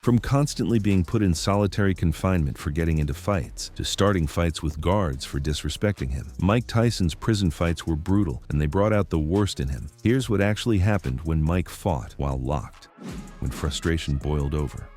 From constantly being put in solitary confinement for getting into fights, to starting fights with guards for disrespecting him, Mike Tyson's prison fights were brutal and they brought out the worst in him. Here's what actually happened when Mike fought while locked. When frustration boiled over.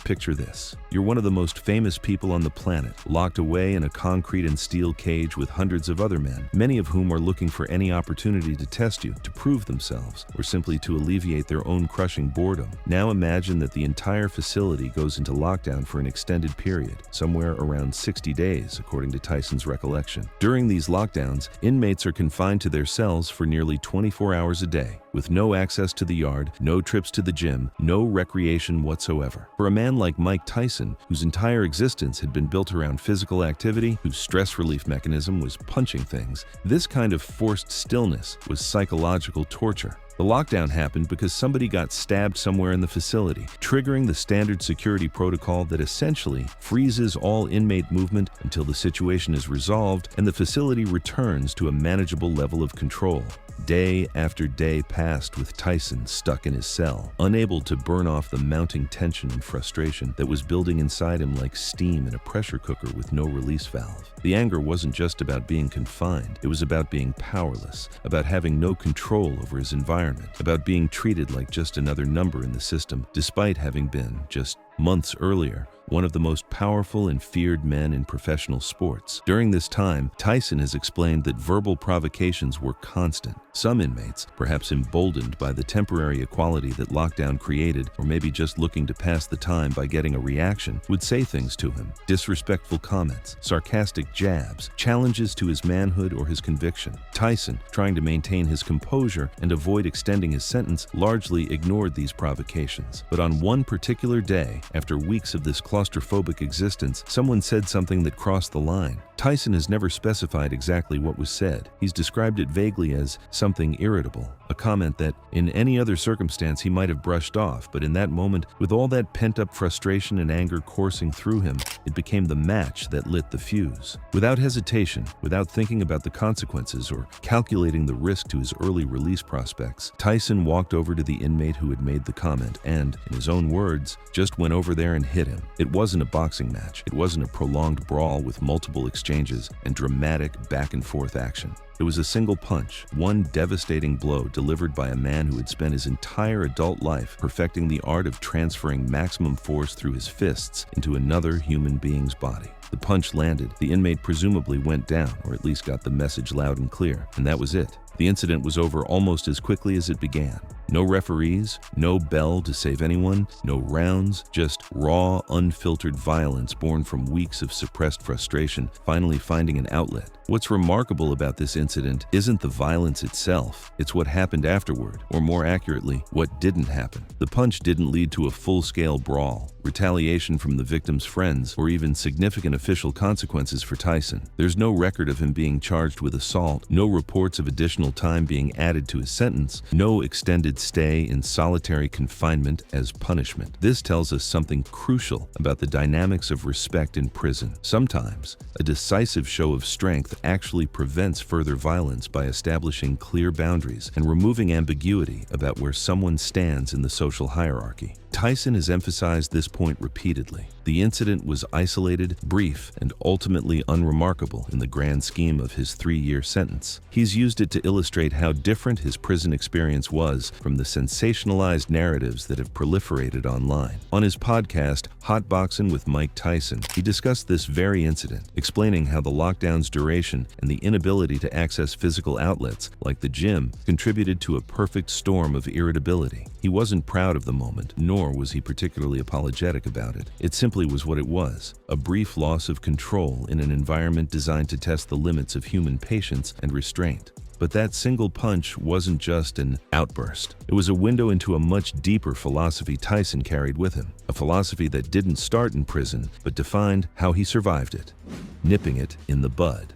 Picture this. You're one of the most famous people on the planet, locked away in a concrete and steel cage with hundreds of other men, many of whom are looking for any opportunity to test you, to prove themselves, or simply to alleviate their own crushing boredom. Now imagine that the entire facility goes into lockdown for an extended period, somewhere around 60 days, according to Tyson's recollection. During these lockdowns, inmates are confined to their cells for nearly 24 hours a day, with no access to the yard, no trips to the gym, no recreation whatsoever. For a man like Mike Tyson, whose entire existence had been built around physical activity, whose stress relief mechanism was punching things, this kind of forced stillness was psychological torture. The lockdown happened because somebody got stabbed somewhere in the facility, triggering the standard security protocol that essentially freezes all inmate movement until the situation is resolved and the facility returns to a manageable level of control. Day after day passed with Tyson stuck in his cell, unable to burn off the mounting tension and frustration that was building inside him like steam in a pressure cooker with no release valve. The anger wasn't just about being confined, it was about being powerless, about having no control over his environment, about being treated like just another number in the system, despite having been, just months earlier, one of the most powerful and feared men in professional sports. During this time, Tyson has explained that verbal provocations were constant. Some inmates, perhaps emboldened by the temporary equality that lockdown created, or maybe just looking to pass the time by getting a reaction, would say things to him. Disrespectful comments, sarcastic jabs, challenges to his manhood or his conviction. Tyson, trying to maintain his composure and avoid extending his sentence, largely ignored these provocations. But on one particular day, after weeks of this claustrophobic existence, someone said something that crossed the line. Tyson has never specified exactly what was said. He's described it vaguely as something irritable, a comment that in any other circumstance he might have brushed off, but in that moment, with all that pent-up frustration and anger coursing through him, it became the match that lit the fuse. Without hesitation, without thinking about the consequences or calculating the risk to his early release prospects, Tyson walked over to the inmate who had made the comment and, in his own words, just went over there and hit him. It wasn't a boxing match. It wasn't a prolonged brawl with multiple exchanges and dramatic back-and-forth action. It was a single punch, one devastating blow delivered by a man who had spent his entire adult life perfecting the art of transferring maximum force through his fists into another human being's body. The punch landed, the inmate presumably went down, or at least got the message loud and clear, and that was it. The incident was over almost as quickly as it began. No referees, no bell to save anyone, no rounds, just raw, unfiltered violence born from weeks of suppressed frustration finally finding an outlet. What's remarkable about this incident isn't the violence itself, it's what happened afterward, or more accurately, what didn't happen. The punch didn't lead to a full-scale brawl, retaliation from the victim's friends, or even significant official consequences for Tyson. There's no record of him being charged with assault, no reports of additional time being added to his sentence, no extended stay in solitary confinement as punishment. This tells us something crucial about the dynamics of respect in prison. Sometimes, a decisive show of strength actually prevents further violence by establishing clear boundaries and removing ambiguity about where someone stands in the social hierarchy. Tyson has emphasized this point repeatedly. The incident was isolated, brief, and ultimately unremarkable in the grand scheme of his 3-year sentence. He's used it to illustrate how different his prison experience was from the sensationalized narratives that have proliferated online. On his podcast, Hotboxin' with Mike Tyson, he discussed this very incident, explaining how the lockdown's duration and the inability to access physical outlets, like the gym, contributed to a perfect storm of irritability. He wasn't proud of the moment, nor was he particularly apologetic about it. It simply was what it was, a brief loss of control in an environment designed to test the limits of human patience and restraint. But that single punch wasn't just an outburst. It was a window into a much deeper philosophy Tyson carried with him, a philosophy that didn't start in prison, but defined how he survived it, nipping it in the bud.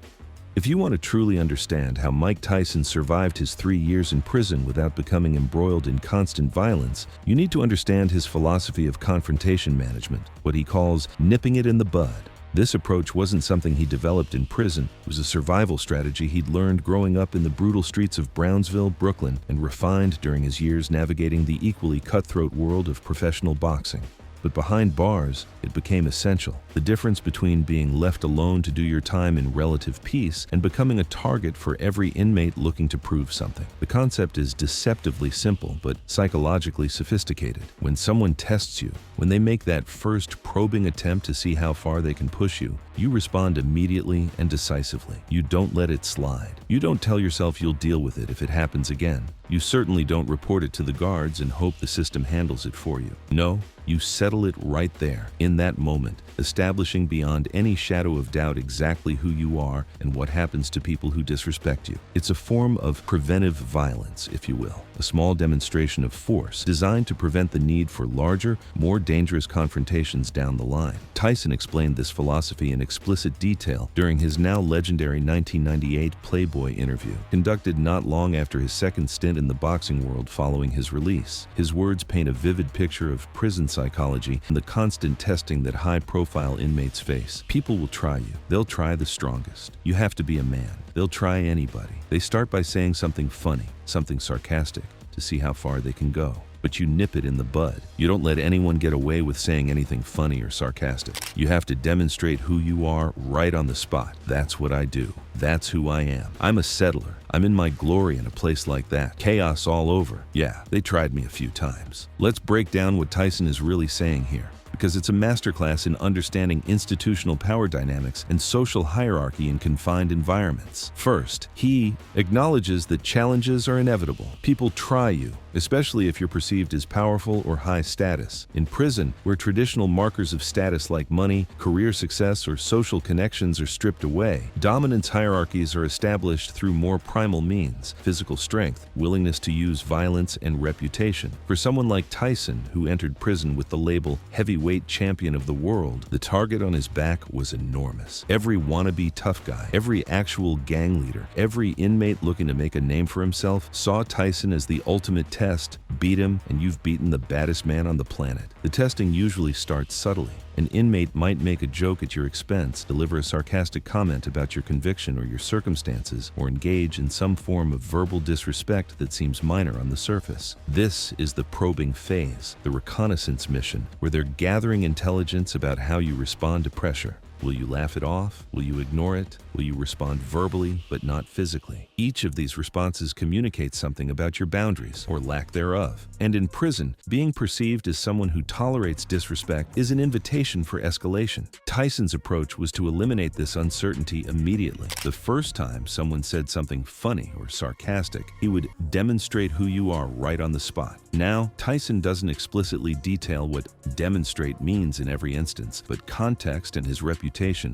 If you want to truly understand how Mike Tyson survived his 3 years in prison without becoming embroiled in constant violence, you need to understand his philosophy of confrontation management, what he calls nipping it in the bud. This approach wasn't something he developed in prison. It was a survival strategy he'd learned growing up in the brutal streets of Brownsville, Brooklyn, and refined during his years navigating the equally cutthroat world of professional boxing. But behind bars, it became essential. The difference between being left alone to do your time in relative peace and becoming a target for every inmate looking to prove something. The concept is deceptively simple, but psychologically sophisticated. When someone tests you, when they make that first probing attempt to see how far they can push you, you respond immediately and decisively. You don't let it slide. You don't tell yourself you'll deal with it if it happens again. You certainly don't report it to the guards and hope the system handles it for you. No, you settle it right there, in that moment, establishing beyond any shadow of doubt exactly who you are and what happens to people who disrespect you. It's a form of preventive violence, if you will, a small demonstration of force designed to prevent the need for larger, more dangerous confrontations down the line. Tyson explained this philosophy in explicit detail during his now legendary 1998 Playboy interview, conducted not long after his second stint in the boxing world following his release. His words paint a vivid picture of prison psychology and the constant testing that high-profile inmates face. People will try you. They'll try the strongest. You have to be a man. They'll try anybody. They start by saying something funny, something sarcastic, to see how far they can go. But you nip it in the bud. You don't let anyone get away with saying anything funny or sarcastic. You have to demonstrate who you are right on the spot. That's what I do. That's who I am. I'm a settler. I'm in my glory in a place like that. Chaos all over. Yeah, they tried me a few times. Let's break down what Tyson is really saying here, because it's a masterclass in understanding institutional power dynamics and social hierarchy in confined environments. First, he acknowledges that challenges are inevitable. People try you, especially if you're perceived as powerful or high status. In prison, where traditional markers of status like money, career success, or social connections are stripped away, dominance hierarchies are established through more primal means: physical strength, willingness to use violence, and reputation. For someone like Tyson, who entered prison with the label heavyweight champion of the world, the target on his back was enormous. Every wannabe tough guy, every actual gang leader, every inmate looking to make a name for himself saw Tyson as the ultimate test. Beat him, and you've beaten the baddest man on the planet. The testing usually starts subtly. An inmate might make a joke at your expense, deliver a sarcastic comment about your conviction or your circumstances, or engage in some form of verbal disrespect that seems minor on the surface. This is the probing phase, the reconnaissance mission, where they're gathering intelligence about how you respond to pressure. Will you laugh it off? Will you ignore it? Will you respond verbally but not physically? Each of these responses communicates something about your boundaries or lack thereof. And in prison, being perceived as someone who tolerates disrespect is an invitation for escalation. Tyson's approach was to eliminate this uncertainty immediately. The first time someone said something funny or sarcastic, he would demonstrate who you are right on the spot. Now, Tyson doesn't explicitly detail what demonstrate means in every instance, but context and his reputation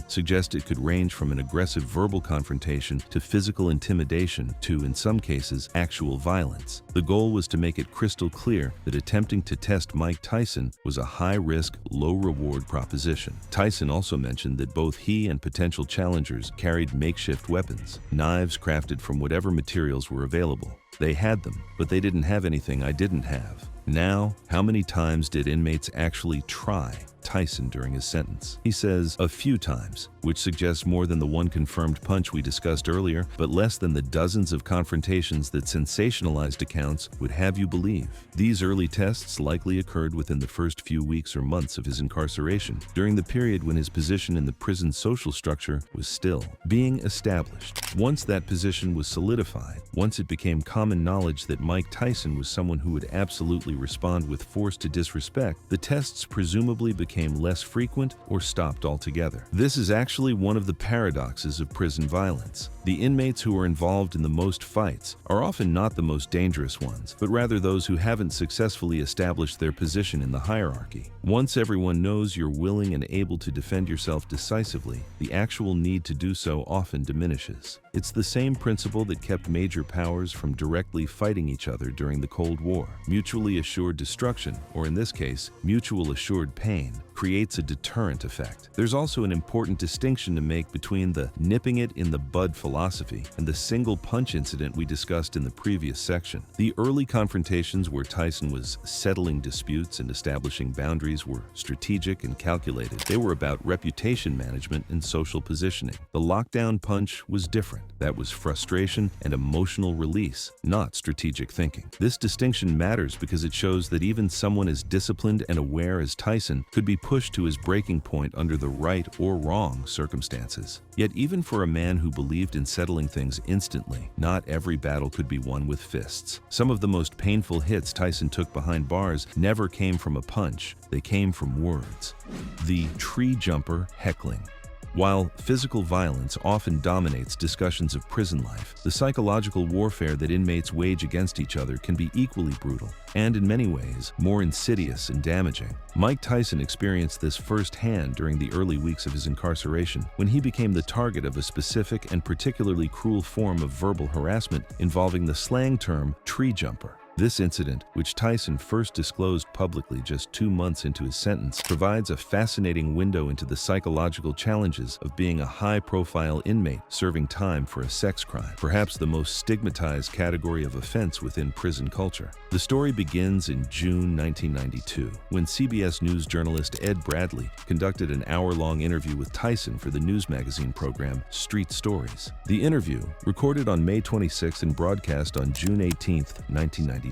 suggest it could range from an aggressive verbal confrontation to physical intimidation to, in some cases, actual violence. The goal was to make it crystal clear that attempting to test Mike Tyson was a high-risk, low-reward proposition. Tyson also mentioned that both he and potential challengers carried makeshift weapons, knives crafted from whatever materials were available. They had them, but they didn't have anything I didn't have. Now, how many times did inmates actually try Tyson during his sentence? He says a few times, which suggests more than the one confirmed punch we discussed earlier, but less than the dozens of confrontations that sensationalized accounts would have you believe. These early tests likely occurred within the first few weeks or months of his incarceration, during the period when his position in the prison social structure was still being established. Once that position was solidified, once it became common knowledge that Mike Tyson was someone who would absolutely respond with force to disrespect, the tests presumably became less frequent or stopped altogether. This is actually one of the paradoxes of prison violence. The inmates who are involved in the most fights are often not the most dangerous ones, but rather those who haven't successfully established their position in the hierarchy. Once everyone knows you're willing and able to defend yourself decisively, the actual need to do so often diminishes. It's the same principle that kept major powers from directly fighting each other during the Cold War. Mutually assured destruction, or in this case, mutual assured pain, creates a deterrent effect. There's also an important distinction to make between the nipping it in the bud philosophy and the single punch incident we discussed in the previous section. The early confrontations where Tyson was settling disputes and establishing boundaries were strategic and calculated. They were about reputation management and social positioning. The lockdown punch was different. That was frustration and emotional release, not strategic thinking. This distinction matters because it shows that even someone as disciplined and aware as Tyson could be pushed to his breaking point under the right or wrong circumstances. Yet even for a man who believed in settling things instantly, not every battle could be won with fists. Some of the most painful hits Tyson took behind bars never came from a punch, they came from words. The tree jumper heckling. While physical violence often dominates discussions of prison life, the psychological warfare that inmates wage against each other can be equally brutal, and in many ways, more insidious and damaging. Mike Tyson experienced this firsthand during the early weeks of his incarceration, when he became the target of a specific and particularly cruel form of verbal harassment involving the slang term tree jumper. This incident, which Tyson first disclosed publicly just 2 months into his sentence, provides a fascinating window into the psychological challenges of being a high-profile inmate serving time for a sex crime, perhaps the most stigmatized category of offense within prison culture. The story begins in June 1992, when CBS News journalist Ed Bradley conducted an hour-long interview with Tyson for the news magazine program Street Stories. The interview, recorded on May 26 and broadcast on June 18, 1992,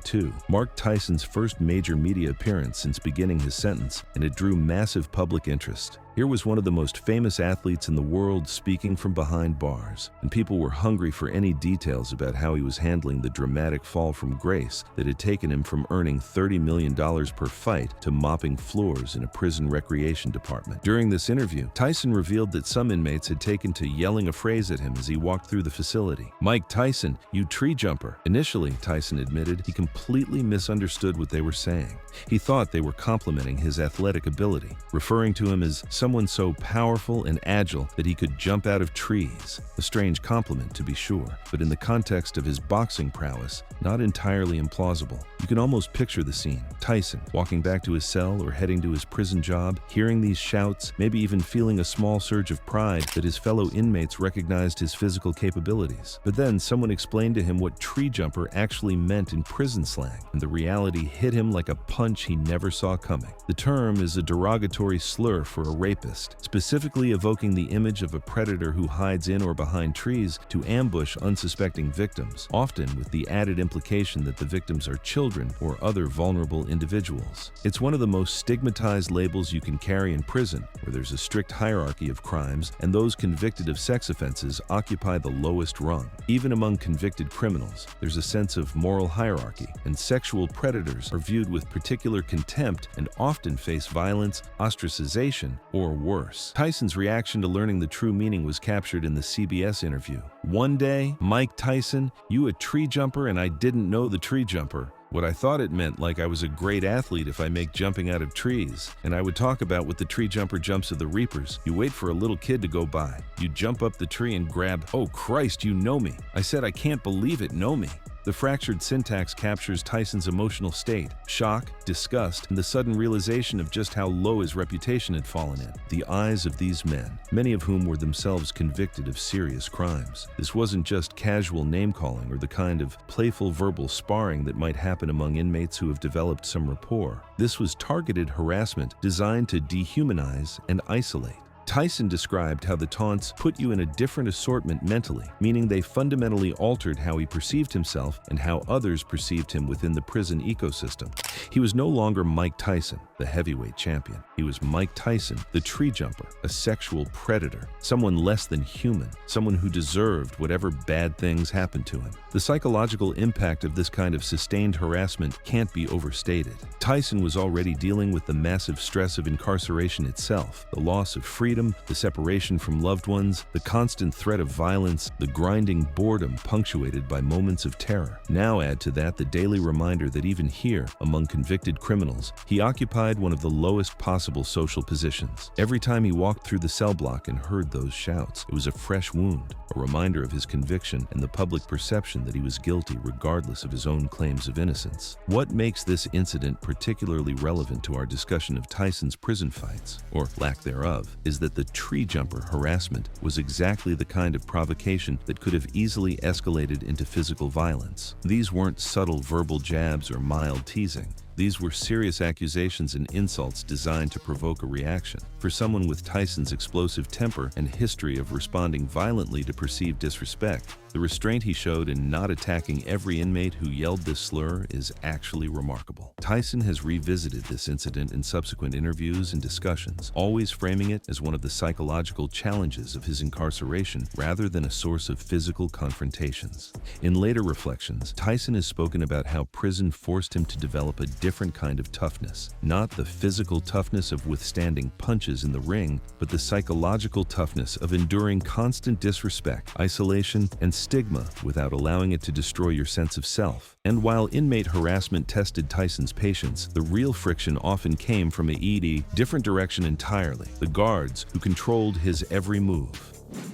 marked Tyson's first major media appearance since beginning his sentence, and it drew massive public interest. Here was one of the most famous athletes in the world speaking from behind bars, and people were hungry for any details about how he was handling the dramatic fall from grace that had taken him from earning $30 million per fight to mopping floors in a prison recreation department. During this interview, Tyson revealed that some inmates had taken to yelling a phrase at him as he walked through the facility. "Mike Tyson, you tree jumper." Initially, Tyson admitted, he completely misunderstood what they were saying. He thought they were complimenting his athletic ability, referring to him as someone so powerful and agile that he could jump out of trees. A strange compliment, to be sure, but in the context of his boxing prowess, not entirely implausible. You can almost picture the scene. Tyson, walking back to his cell or heading to his prison job, hearing these shouts, maybe even feeling a small surge of pride that his fellow inmates recognized his physical capabilities. But then someone explained to him what tree jumper actually meant in prison slang, and the reality hit him like a punch he never saw coming. The term is a derogatory slur for a rapist, specifically evoking the image of a predator who hides in or behind trees to ambush unsuspecting victims, often with the added implication that the victims are children or other vulnerable individuals. It's one of the most stigmatized labels you can carry in prison, where there's a strict hierarchy of crimes, and those convicted of sex offenses occupy the lowest rung. Even among convicted criminals, there's a sense of moral hierarchy, and sexual predators are viewed with particular contempt and often face violence, ostracization, or worse. Tyson's reaction to learning the true meaning was captured in the CBS interview. "One day, Mike Tyson, you a tree jumper and I didn't know the tree jumper. What I thought it meant like I was a great athlete if I make jumping out of trees. And I would talk about what the tree jumper jumps of the reapers. You wait for a little kid to go by. You jump up the tree and grab, oh Christ, you know me. I said I can't believe it, know me." The fractured syntax captures Tyson's emotional state, shock, disgust, and the sudden realization of just how low his reputation had fallen in the eyes of these men, many of whom were themselves convicted of serious crimes. This wasn't just casual name-calling or the kind of playful verbal sparring that might happen among inmates who have developed some rapport. This was targeted harassment designed to dehumanize and isolate. Tyson described how the taunts put you in a different assortment mentally, meaning they fundamentally altered how he perceived himself and how others perceived him within the prison ecosystem. He was no longer Mike Tyson, the heavyweight champion. He was Mike Tyson, the tree jumper, a sexual predator, someone less than human, someone who deserved whatever bad things happened to him. The psychological impact of this kind of sustained harassment can't be overstated. Tyson was already dealing with the massive stress of incarceration itself, the loss of freedom, freedom, the separation from loved ones, the constant threat of violence, the grinding boredom punctuated by moments of terror. Now add to that the daily reminder that even here, among convicted criminals, he occupied one of the lowest possible social positions. Every time he walked through the cell block and heard those shouts, it was a fresh wound, a reminder of his conviction and the public perception that he was guilty regardless of his own claims of innocence. What makes this incident particularly relevant to our discussion of Tyson's prison fights, or lack thereof, is that the tree jumper harassment was exactly the kind of provocation that could have easily escalated into physical violence. These weren't subtle verbal jabs or mild teasing. These were serious accusations and insults designed to provoke a reaction. For someone with Tyson's explosive temper and history of responding violently to perceived disrespect, the restraint he showed in not attacking every inmate who yelled this slur is actually remarkable. Tyson has revisited this incident in subsequent interviews and discussions, always framing it as one of the psychological challenges of his incarceration rather than a source of physical confrontations. In later reflections, Tyson has spoken about how prison forced him to develop a different kind of toughness, not the physical toughness of withstanding punches in the ring, but the psychological toughness of enduring constant disrespect, isolation, and stigma without allowing it to destroy your sense of self. And while inmate harassment tested Tyson's patience, the real friction often came from a different direction entirely: the guards who controlled his every move.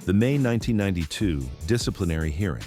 The May 1992 disciplinary hearing.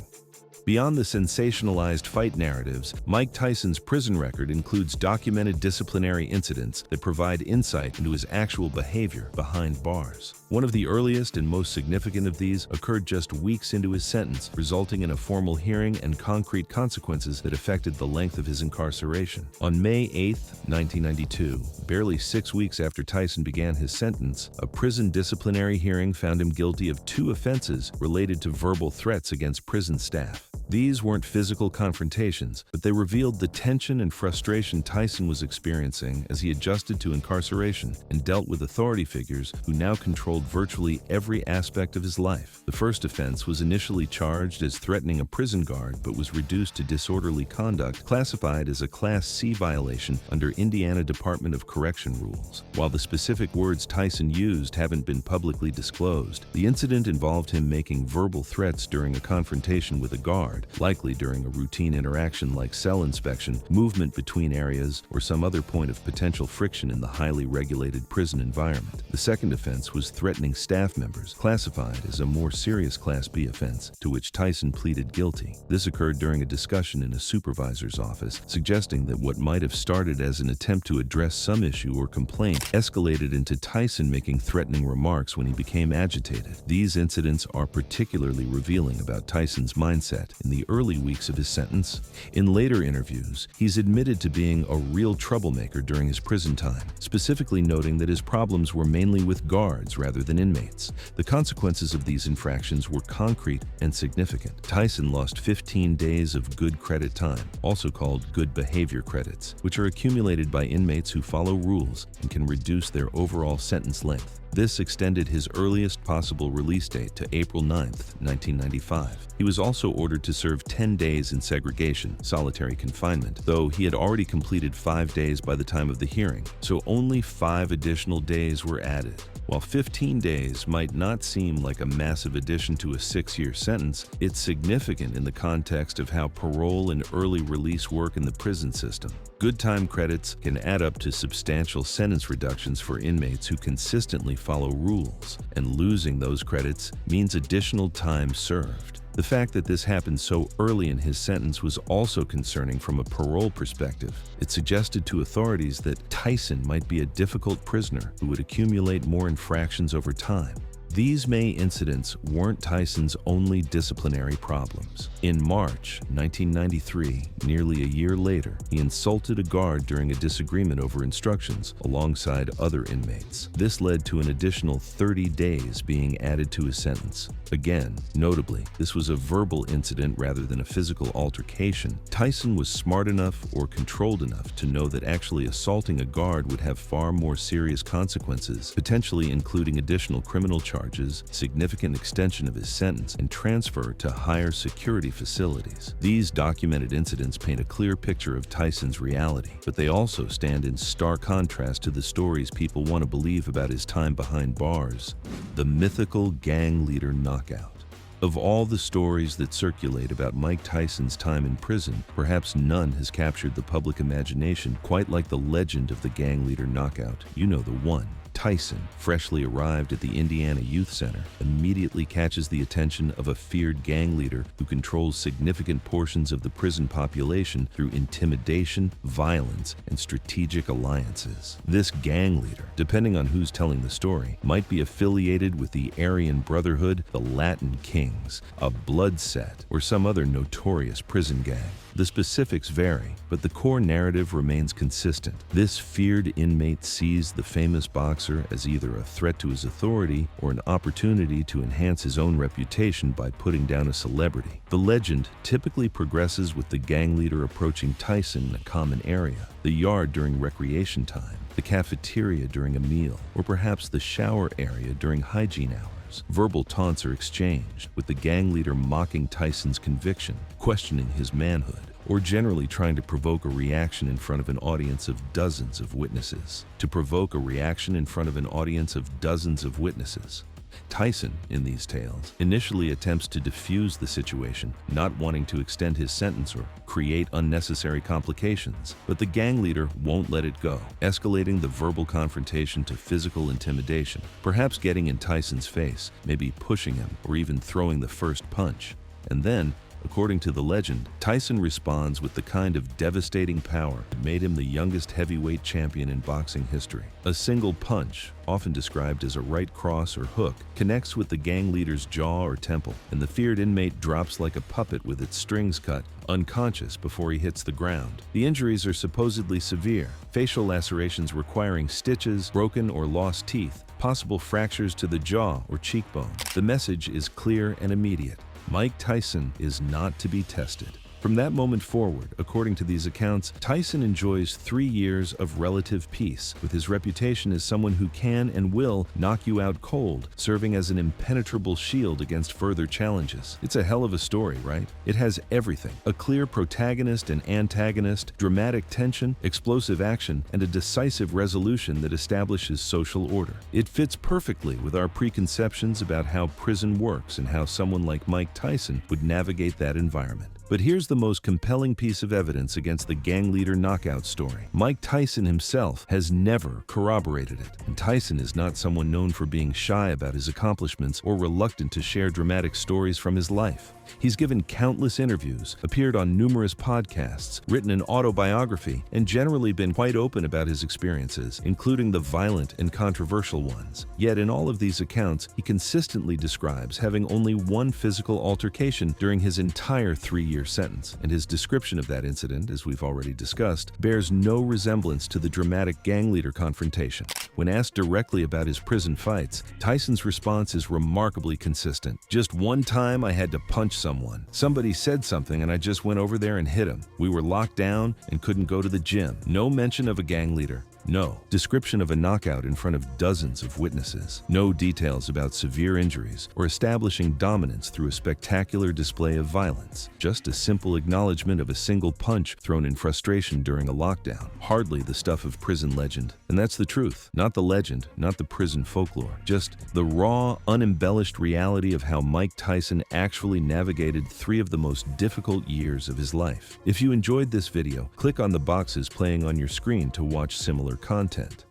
Beyond the sensationalized fight narratives, Mike Tyson's prison record includes documented disciplinary incidents that provide insight into his actual behavior behind bars. One of the earliest and most significant of these occurred just weeks into his sentence, resulting in a formal hearing and concrete consequences that affected the length of his incarceration. On May 8, 1992, barely 6 weeks after Tyson began his sentence, a prison disciplinary hearing found him guilty of 2 offenses related to verbal threats against prison staff. These weren't physical confrontations, but they revealed the tension and frustration Tyson was experiencing as he adjusted to incarceration and dealt with authority figures who now controlled virtually every aspect of his life. The first offense was initially charged as threatening a prison guard but was reduced to disorderly conduct, classified as a Class C violation under Indiana Department of Correction rules. While the specific words Tyson used haven't been publicly disclosed, the incident involved him making verbal threats during a confrontation with a guard, likely during a routine interaction like cell inspection, movement between areas, or some other point of potential friction in the highly regulated prison environment. The second offense was threatening staff members, classified as a more serious Class B offense, to which Tyson pleaded guilty. This occurred during a discussion in a supervisor's office, suggesting that what might have started as an attempt to address some issue or complaint escalated into Tyson making threatening remarks when he became agitated. These incidents are particularly revealing about Tyson's mindset in the early weeks of his sentence. In later interviews, he's admitted to being a real troublemaker during his prison time, specifically noting that his problems were mainly with guards rather than inmates. The consequences of these infractions were concrete and significant. Tyson lost 15 days of good credit time, also called good behavior credits, which are accumulated by inmates who follow rules and can reduce their overall sentence length. This extended his earliest possible release date to April 9, 1995. He was also ordered to serve 10 days in segregation, solitary confinement, though he had already completed 5 days by the time of the hearing, so only 5 additional days were added. While 15 days might not seem like a massive addition to a 6-year sentence, it's significant in the context of how parole and early release work in the prison system. Good time credits can add up to substantial sentence reductions for inmates who consistently follow rules, and losing those credits means additional time served. The fact that this happened so early in his sentence was also concerning from a parole perspective. It suggested to authorities that Tyson might be a difficult prisoner who would accumulate more infractions over time. These May incidents weren't Tyson's only disciplinary problems. In March 1993, nearly a year later, he insulted a guard during a disagreement over instructions alongside other inmates. This led to an additional 30 days being added to his sentence. Again, notably, this was a verbal incident rather than a physical altercation. Tyson was smart enough or controlled enough to know that actually assaulting a guard would have far more serious consequences, potentially including additional criminal charges charges, significant extension of his sentence, and transfer to higher security facilities. These documented incidents paint a clear picture of Tyson's reality, but they also stand in stark contrast to the stories people want to believe about his time behind bars. The mythical gang leader knockout. Of all the stories that circulate about Mike Tyson's time in prison, perhaps none has captured the public imagination quite like the legend of the gang leader knockout. You know the one. Tyson, freshly arrived at the Indiana Youth Center, immediately catches the attention of a feared gang leader who controls significant portions of the prison population through intimidation, violence, and strategic alliances. This gang leader, depending on who's telling the story, might be affiliated with the Aryan Brotherhood, the Latin Kings, a Blood Set, or some other notorious prison gang. The specifics vary, but the core narrative remains consistent. This feared inmate sees the famous boxer as either a threat to his authority or an opportunity to enhance his own reputation by putting down a celebrity. The legend typically progresses with the gang leader approaching Tyson in a common area, the yard during recreation time, the cafeteria during a meal, or perhaps the shower area during hygiene hours. Verbal taunts are exchanged, with the gang leader mocking Tyson's conviction, questioning his manhood, or generally trying to provoke a reaction in front of an audience of dozens of witnesses. To provoke a reaction in front of an audience of dozens of witnesses. Tyson, in these tales, initially attempts to defuse the situation, not wanting to extend his sentence or create unnecessary complications, but the gang leader won't let it go, escalating the verbal confrontation to physical intimidation, perhaps getting in Tyson's face, maybe pushing him, or even throwing the first punch. And then, according to the legend, Tyson responds with the kind of devastating power that made him the youngest heavyweight champion in boxing history. A single punch, often described as a right cross or hook, connects with the gang leader's jaw or temple, and the feared inmate drops like a puppet with its strings cut, unconscious before he hits the ground. The injuries are supposedly severe, facial lacerations requiring stitches, broken or lost teeth, possible fractures to the jaw or cheekbone. The message is clear and immediate. Mike Tyson is not to be tested. From that moment forward, according to these accounts, Tyson enjoys 3 years of relative peace, with his reputation as someone who can and will knock you out cold, serving as an impenetrable shield against further challenges. It's a hell of a story, right? It has everything: a clear protagonist and antagonist, dramatic tension, explosive action, and a decisive resolution that establishes social order. It fits perfectly with our preconceptions about how prison works and how someone like Mike Tyson would navigate that environment. But here's the most compelling piece of evidence against the gang leader knockout story. Mike Tyson himself has never corroborated it. And Tyson is not someone known for being shy about his accomplishments or reluctant to share dramatic stories from his life. He's given countless interviews, appeared on numerous podcasts, written an autobiography, and generally been quite open about his experiences, including the violent and controversial ones. Yet in all of these accounts, he consistently describes having only one physical altercation during his entire 3-year sentence, and his description of that incident, as we've already discussed, bears no resemblance to the dramatic gang leader confrontation. When asked directly about his prison fights, Tyson's response is remarkably consistent. "Just one time I had to punch someone. Somebody said something and I just went over there and hit him. We were locked down and couldn't go to the gym." No mention of a gang leader. No description of a knockout in front of dozens of witnesses. No details about severe injuries or establishing dominance through a spectacular display of violence. Just a simple acknowledgement of a single punch thrown in frustration during a lockdown. Hardly the stuff of prison legend. And that's the truth. Not the legend, not the prison folklore. Just the raw, unembellished reality of how Mike Tyson actually navigated 3 of the most difficult years of his life. If you enjoyed this video, click on the boxes playing on your screen to watch similar content.